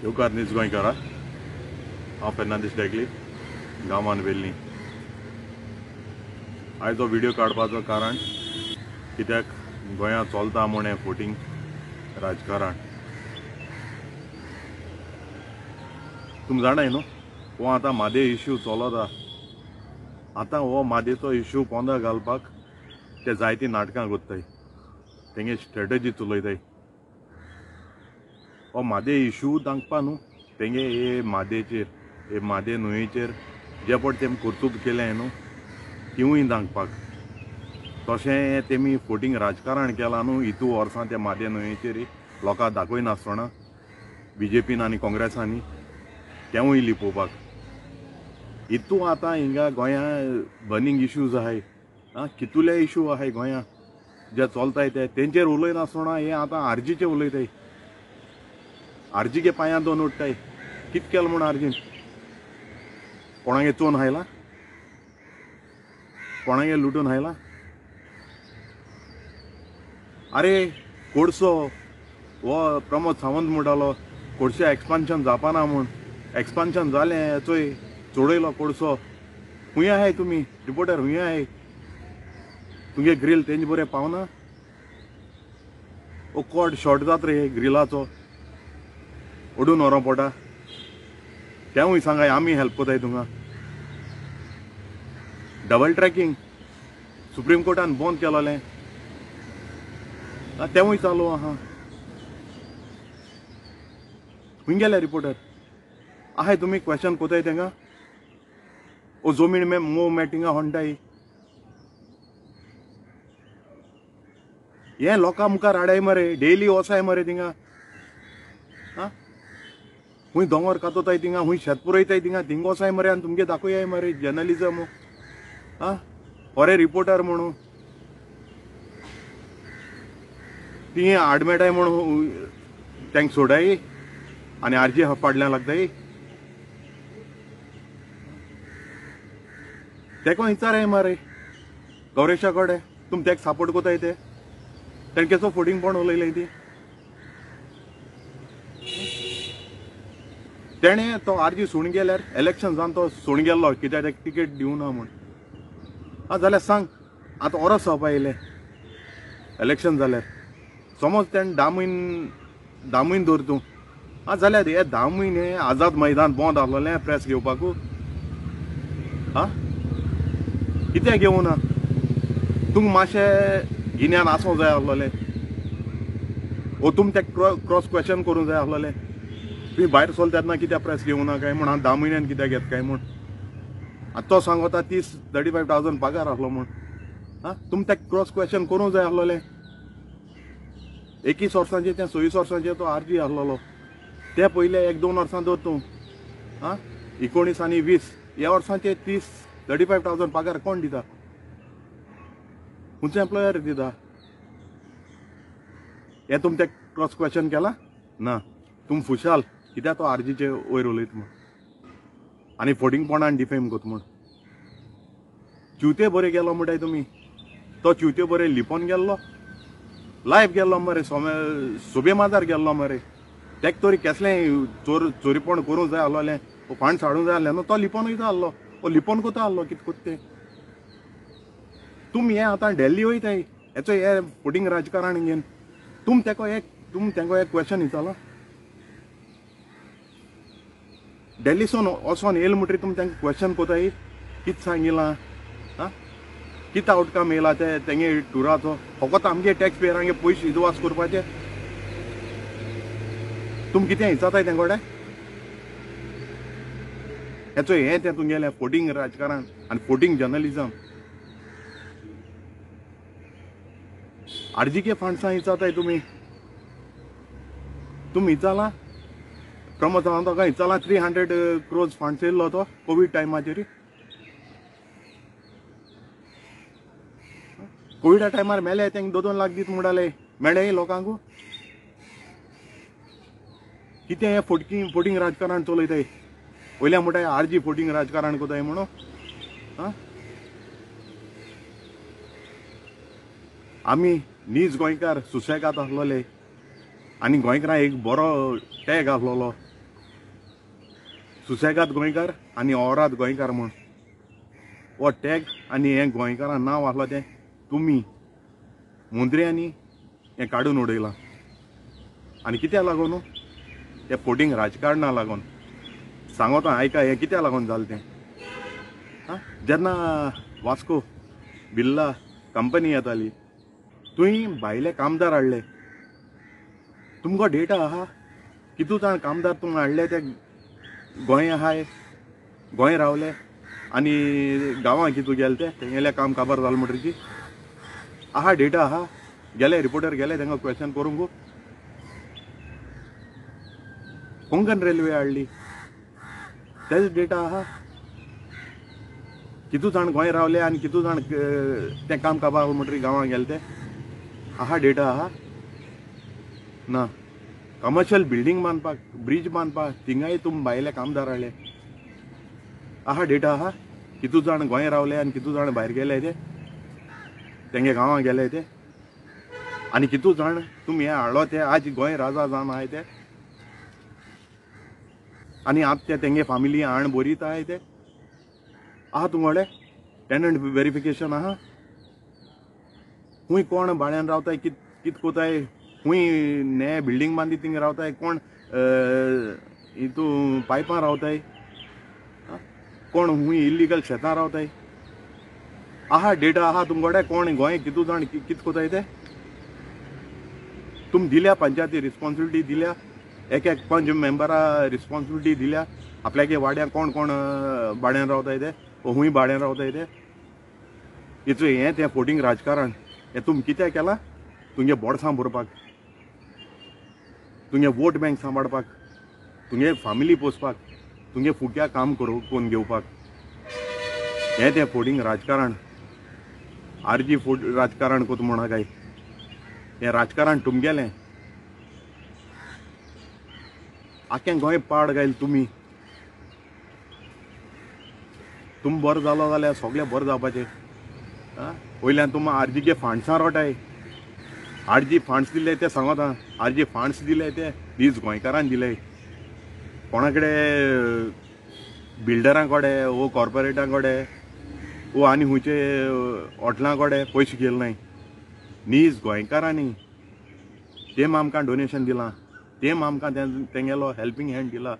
येवकार नीज गोंयकारा हांव फेर्नांदीस डेगली गांवान वेल्ली। आयज हो व्हिडिओ काडपाचो कारण कित्याक गोंयांत चलता म्हणे फोटींग राजकारण। तुमी जाणाय न्हू हो आतां म्हादे इश्यू चलता। आतां हो म्हादेचो इश्यू पोंदा घालपाक ते जायतीं नाटकां कोत्ताय, तेंगे स्ट्रेटजी चलयताय। हो म्हादे इश्यू दाखपा न्हू तेंगे हे म्हादेचेर हे म्हादे न्हंयेचेर जे पट तेमी कर्तूब केलें न्हू तिवूय दाखपाक। तशें तेमी फोटींग राजकारण केलां न्हू इतू वर्सां त्या म्हादे न्हंयेचेर लोकांक दाखयनासतना BJPन आनी काँग्रेसांनी तेवूय लिपोवपाक। इतू आतां हिंगा गोंयां बर्निंग इश्यूज आहाय, कितुले इश्यू आहाय गोंयां जे चलताय तेंचेर उलयनासतना हे आतां आरजीचेर उलयताय। आरजीके पांयां दोन उडटाय। कित केलें म्हूण आरजीन? कोणागे चोन हायला? कोणागे लुटून हायला? अरे कोडसो वो प्रमोद सावंत म्हणटालो कोडशें एक्सपान्शन जावपाना म्हूण। एक्सपान्शन जालें चोय चोडयलो कोडसो। खूंय आहाय तुमी रिपोर्टर? खूंय आहाय? तुगे ग्रील तेंचे बरें पावना? ओ कॉर्ड शॉर्ट जाता रे ग्रिलाचो, ओडून व्हरों पोटा। तेवूय सांगाय आमी हेल्प कोताय तुमकां। डबल ट्रॅकिंग सुप्रीम कोर्टान बंद केलोलें तेवूय चालू आहा। खूंय गेले रिपोर्टर? आहाय तुमी क्वेश्चन कोताय तेंगा? ओ जमीन मोव मेटिंगा होंटाय हे लोकां मुखार हाडाय मरे, डेली वसाय मरे थिंगा। खूंय दोंगर कातोताय थिंगा, खूंय शेत पुरयताय थिंगा, थिंग वसाय मरे आनी तुमगे दाखोयाय मरे जर्नलिजम। बरे रिपोर्टर म्हणून ती आडमेटाय म्हणून तेंक सोडाय आनी आरजी फाटल्यान लागताय। तेका विचाराय मरे गौरेशा कडेन तुमी तेका सपोर्ट कोताय ते तेणें केसो फोटींग पण उलयलें ती। तेणें तो आरजी सुण गेल्यार इलेक्शन जावन तो सुण गेल्लो कित्याक तेका टिकेट दिवना म्हूण। जाल्यार सांग आतां ओरोस जावपा येयलें इलेक्शन जाल्यार समज तेणें 10 म्हयने धर तूं जाल्यार हे 10 म्हयने आझाद मैदान बंद आहलोलें प्रेस घेवपाकू। कित्याक घेवना? तुमकां मातशें गिन्यान आसूं जाय आहलोलें, वो तुमी तेका क्रॉस क्वेश्चन करूं जाय आहलोलें। तुमी भायर सोल तेन्ना कित्याक प्रेस घेवना काय म्हूण, हांव 10 म्हयन्यान कित्याक घेता काय म्हूण। तो सांगता 30-35,000 पगार आहलो म्हूण। तुमी तेका क्रॉस क्वेश्चन करूं जाय आहलोलें। 21 वर्सांचेर ते 26 वर्सांचेर तो आरजी आहलोलो। ते पयले 1-2 वर्सां धर तूं 19 आनी 20 ह्या वर्सांचे 30-35,000 पगार कोण दिता? खंयचो एम्प्लॉयर दिता? हे तुमी तेका क्रॉस क्वेश्चन केला ना? तुमी खुशाल कित्याक तो आरजीचे वयर उलयता म्हूण आनी फोटींग पोंडान डिफेम कोता म्हूण। चिवते बरे गेलो म्हणटाय तुमी, तो चिवते बरे लिपोन गेल्लो लायफ गेल्लो मरे, सोबे माजार गेल्लो मरे। तेका तरी केसलें चोरीपण करूं जाय आहलोलें, फांड साडूं जाय आहलें न्हू, तो लिपोन वयता आहलो, वो लिपोन कोता आहलो कितें कोत्ता तें। तुमी हे आतां डेल्ली वयताय हेचो हे फोटींग राजकारण घेवन तुमी तेंको एक क्वेश्चन विचारलो? डेल्लीसून वचोन येयले म्हणटरी तुमी तेंका क्वेश्चन कोताय कितें सांगिलां, कितें आउटकम येयला ते तेंगे टुराचो, फकत आमगे टॅक्स पेयरांगे पयशे इदवास करपाचे। तुमी कितें विचारताय तेंकोडे? हेचो हें तें तुमगेलें फोटींग राजकारण आनी फोटींग जर्नलिजम। आरजीके फंड्सां विचारताय तुमी विचारला? प्रमोद सावंताका विचारला 300 crores फंड्स येयल्लो तो कोवीड टायमाचेर। कोविडा टायमार मेले तेंक 2-2 लाख दीत म्हणटाले, मेळ्ळे लोकांकू? कितें हें फोटींग राजकारण चलयताय? वयल्या म्हणटाय आरजी फोटींग राजकारण कोताय म्हणून। आमी नीज गोंयकार सुसेगाद आहलोले आनी गोंयकारांक एक बरो टॅग आहलोलो सुसेगाद गोंयकार आनी ओराद गोंयकार म्हूण हो टॅग आनी हें गोंयकारां नांव आसलो तें तुमी मंत्र्यांनी हें काडून उडयलां. आनी कित्याक लागून तें फोटींग राजकारणाक लागून सांगोता आयका हें कित्याक लागून जालें तें. जेन्ना वास्को बिर्ला कंपनी येताली थंय भायले कामदार हाडले. तुमकां डेटा आहा कितू जाण कामदार तुमकां हाडले ते गोंय आहाय गोंय रावले आनी गांवां कितू गेले ते तेंगेलें काम काबार जालें म्हणटरी आहा डेटा आहा. गेले रिपोर्टर गेले तांकां क्वेश्चन करूंक कोंकण रेल्वे हाडली तेच डेटा आहा. कितू जाण गोंय रावले आनी कितू जाण तें काम काबार म्हणटरी गांवां गेले ते आहा डेटा आहा ना. कमर्शियल बिल्डींग बांदपाक ब्रिज बांदपाक थिंगाय तुम भायले कामदार हाडले आहा डेटा आहा. कितू जाण गोंय रावले आनी कितू जाण भायर गेले ते तेंगे गांवां गेले ते आनी कितू जाण तुमी हें हाडलो ते आज गोंय राजा जावन आहाय ते आनी आतां ते तेंगे फॅमिली हाण बरीत आहाय ते आहा तुमगोडे टेनंट व्हेरिफिकेशन आहा. खूंय कोण भाड्यान रावताय कित कोताय खूंय ने बिल्डींग बांदी थिंग रावताय कोण हितू पायपां रावताय कोण खूंय इल्लीगल शेतां रावताय आहा डेटा आहा तुमगोडे कोण गोंय कितू जाण कित कोताय ते तुम दिल्या पंचायती रिस्पॉन्सिबिलिटी दिल्या एक पंच मेंबरा रिस्पॉन्सिबिलिटी दिल्या आपल्यागे वाड्या कोण कोण भाड्यान रावताय ते खूंय भाड्यान रावताय ते हिचो हें तें फोटींग राजकारण हें तुमी कित्याक केलां तुमगे बोडसां भरपाक तुमगे वोट बँक सांबाळपाक तुमगे फॅमिली पोसपाक तुमगे फुक्या काम करून घेवपाक हें तें फोटींग राजकारण आरजी राजकारण कोत म्हणा काय हें राजकारण तुमगेलें आख्खें गोंय पाड गायल तुमी बरो जालो जाल्यार सगळें बरें जावपाचें. वयल्यान तुमी आरजीके फांड्सां रोटाय आरजी फांड्स दिले ते सांगोता आरजी फांड्स दिले ते दीस गोंयकारान दिले कोणा कडेन बिल्डरां कडेन वो कॉर्पोरेटां कडेन वो आनी खुंयचे हॉटलां कडेन पयशे गेले नाय नीज गोंयकारांनी तेम आमकां डोनेशन दिलां तेम आमकां तेंगेलो हेल्पिंग हँड दिला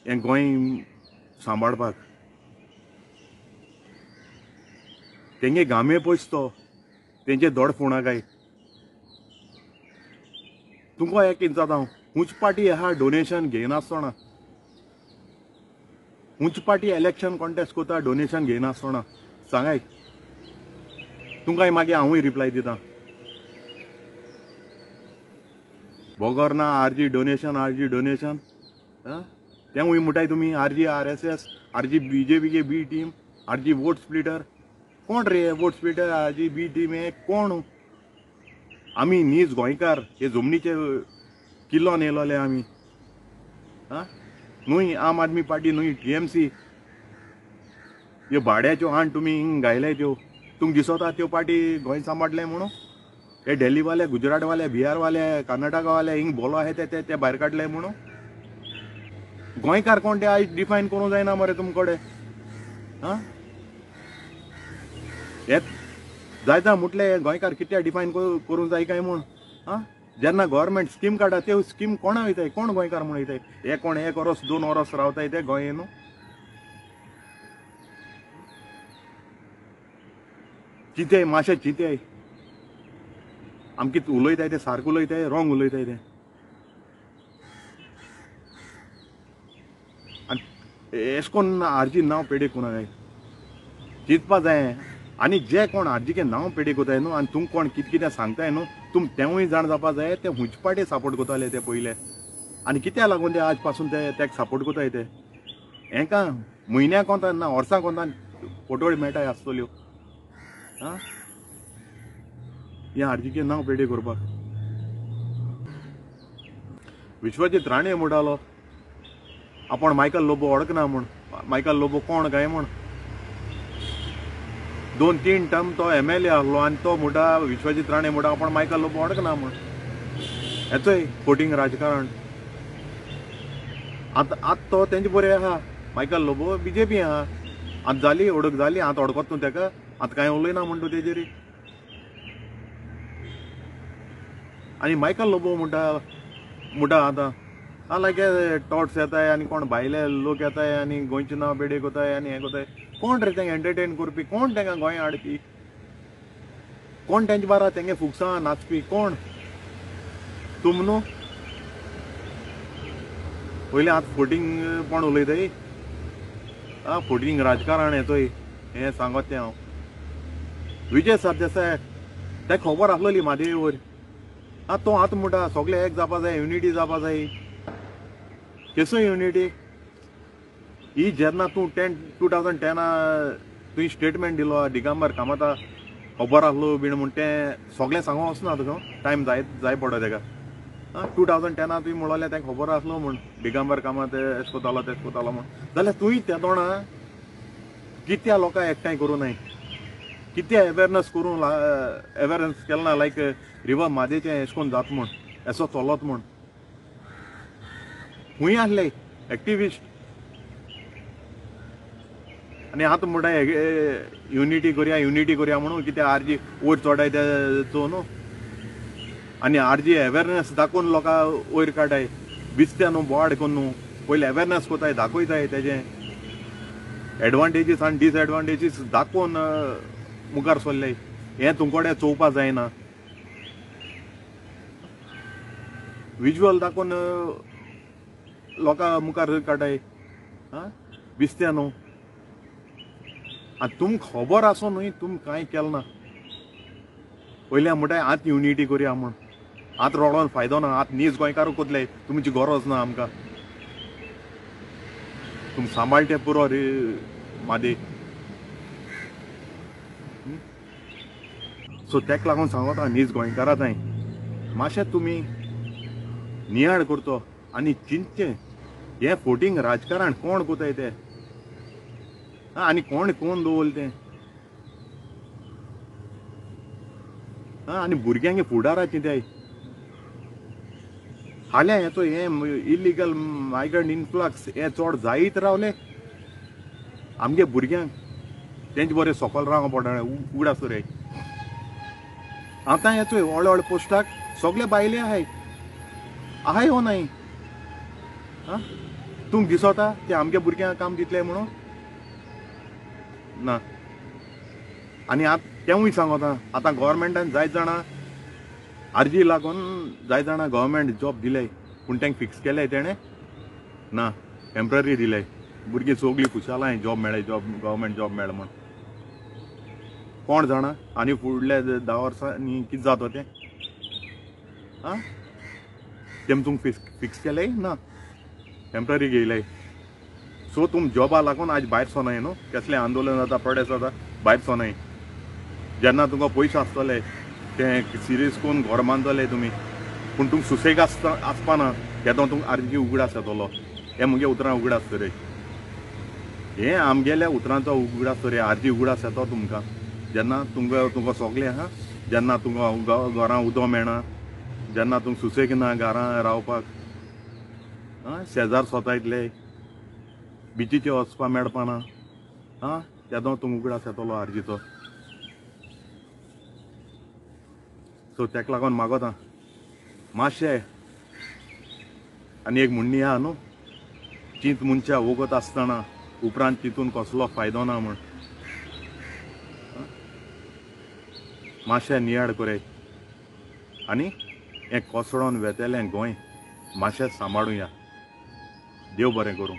हें गोंय सांबाळपाक. तेंगे गामे पयसतो तेंचे दोड फोणा काय तुमकां एक जाता हांव खुंयच पार्टी आहा डोनेशन घेयनासतना खुंयच पार्टी इलेक्शन कॉन्टेस्ट कोता डोनेशन घेयनासतना सांगाय तुमकां मागीर हांवूय रिप्लाय दितां बोगोर ना आरजी डोनेशन तेंवूय म्हणटाय तुमी आरजी RSS आरजी BJP बी टीम आरजी वोट स्प्लिटर कोण रे वोट स्प्लिटर आरजी बी टीम हे कोण आमी नीज गोंयकार हे जमनीचे किल्लोन येयलोले आमी न्हूय आम आदमी पार्टी न्हूय TMC ह्यो भाड्याच्यो हाण तुमी हिंग घायले त्यो तुमकां दिसोता त्यो पार्टी गोंय सांबाळटले म्हणून हे दिल्ली वाले गुजरात वाले बिहार वाले कर्नाटका वाले हिंग बोलो आहाय ते भायर काडले म्हणून गोंयकार कोण ते आयज डिफायन करूंक जायना मरे तुमकोडे हे जायता म्हटले गोंयकार कित्याक डिफायन करूंक जाय काय म्हूण जेन्ना गव्हर्मेंट स्कीम काडटा त्यो स्कीम कोणा वयताय कोण गोंयकार म्हूण वयताय हे कोण 1 वर्स 2 वर्स रावताय ते गोंय न्हू चिंतेय मातशें चिंतेय आमी कितें उलयताय ते सारकें उलयताय रॉंग उलयताय ते आनी एशे कोन्न आरजी नांव पेडे कोना जाय चिंतपा जाय आनी जे कोण आरजीके नांव पेडे कोताय न्हू आनी तुमकां कोण कितें सांगताय न्हू तुम तेवूय जाण जावपा जाय ते हुंच पार्टी सपोर्ट कोताले ते पयले आनी कित्याक लागून ते आज पासून ते तेका सपोर्ट कोताय ते हेका म्हयन्याक कोंता ना वर्सां कोंता फोटोळ मेळटाय आसतल्यो हे आरजीके नांव पेडे करपाक विश्वजीत राणे म्हणटालो आपण मायकल लोबो वळखना म्हूण मायकल लोबो कोण काय म्हूण 2-3 टर्म तो MLA आहलो आनी तो म्हणटा विश्वजीत राणे म्हणटा आपण मायकल लोबो वळखना म्हूण हेचोय फोटींग राजकारण आतां तो तेंचे बरें आहा मायकल लोबो बीजेपी आहा आतां जाली अडक जाली आतां अडकोत न्हू तेका आतां कांय उलयना म्हणटा तेजेर आनी मायकल लोबो म्हणटा आतां लायक टॉट्स येताय आनी कोण भायले लोक येताय आनी गोंयचें नांव बेडे कोताय आनी हें कोताय कोण रे तेंका एंटरटेन करपी कोण तेंका गोंय हाडपी कोण तेंचे बारा तेंगे फुगसां नाचपी कोण तुम न्हू पयलीं आतां फोटींग कोण उलयताय फोटींग राजकारण येतोय हें सांगोत तें हांव विजय सरदेसाय तेका खबर आसलोली म्हादे वयर तो आतां म्हणटा सगळे एक जावपा जाय युनिटी जावपा जाय केसो युनिटी ही जेन्ना तूं 2010 तुवें स्टेटमेंट दिलो दिगंबर कामता खबर आसलो बीन म्हण तें सगळें सांगो वचना तुका टायम जाय पडो तेका 2010 तुवें म्हणलें तें खबर आसलो म्हण दिगंबर कामत एश कोतालो तेश कोतालो म्हण जाल्यार तुवें त्या तोणा कित्या लोकांक एकठांय करूं नाय कित्या अवेरनस करूं अवेरनस केलें ना लायक रिवर म्हादेचें एश कोन्न जाता म्हण एसो चलोत म्हण खूंय आसले एक्टिविस्ट आनी आतां म्हणटा युनिटी करया म्हणून कित्याक आरजी वयर चोडाय तेचो न्हू आनी आरजी अवेरनस दाखोवन लोकांक वयर काडाय बिस्ते न्हू बोवाड कोन्न न्हू पयलीं अवेरनस कोताय दाखयताय तेजें एडवांटेजीस आनी डिसएडवांटेजीस दाखोवन मुखार सरले हें तुमकोडे चोवपा जायना विज्युअल दाखोवन लोकांक मुखार काडाय बिस्ते न्हू आनी तुमकां खबर आसो न्हू तुम कांय केलें ना पयलीं म्हणटाय आतां युनिटी करया म्हण आतां रडोन फायदो ना आतां नीज गोंयकारूच कोतले तुमची गरज ना आमकां तुम सांबाळटे पुरो रे म्हादे सो तेका लागून सांगता नीज गोंयकारां जाय मातशें तुमी नियाळ करचो आनी चिंतचें हें फोटींग राजकारण कोण कोताय तें आनी कोण दवरलें तें आनी भुरग्यांगे फुडाराचें तें हाल्या हेचो हें इलिगल मायग्रंट इन्फ्लक्स हें चड जायत रावलें आमगे भुरग्यांक तेंचे बरें सकयल रावंक पडना उगडा सुरे आतां हेचो व्हडले व्हडले पोस्टाक सगळे भायले आहाय हो नाय तुमकां दिसोता ते आमगे भुरग्यांक काम दितले म्हणून ना आनी आतां तेवूय सांगता आतां गोवोरमेंटान जायत जाणां आरजी लागून जायत जाणां गव्हर्मेंट जॉब दिले पूण तेंका फिक्स केले तेणें ना टेम्पररी दिले भुरगीं सगळीं खुशालाय जॉब मेळ्ळे गव्हर्मेंट जॉब मेळ्ळे म्हण कोण जाणा आनी फुडले 10 वर्सांनी कितें जाता तें तेम तुमकां फिक्स केले ना टेम्पररी घेयले सो तुम जॉबा लागून आज भायर सोनाय न्हू कसलें आंदोलन जाता प्रोटेस्ट जाता भायर सोनाय जेन्ना तुमकां पयशे आसतले तें सिरियस करून घर बांदतले तुमी पूण तुमकां सुसेग आसपाना केदो तुमकां आरजी उगडास येतलो हें मुगे उतरां उगडास रे हें आमगेल्या उतरांचो उगडास रे आरजी उगडास येतो तुमकां जेन्ना तुमकां सगलें जेन्ना तुमकां घरां उदो मेळना जेन्ना तुमकां सुसेग ना घरां रावपाक शेजार सोतायतले बिचीचेर वचपा मेळपाना केदो तुमकां उगडास येतलो आरजीचो सो तेका लागून मागोता मातशें आनी एक म्हणणी आहा न्हू चिंत मनशा वगत आसतना उपरांत चिंतून कसलो फायदो ना म्हण मातशें नियाळ कोराय आनी हें कोसळोन वेतेलें गोंय मातशें सांबाळुया देव बरें करूं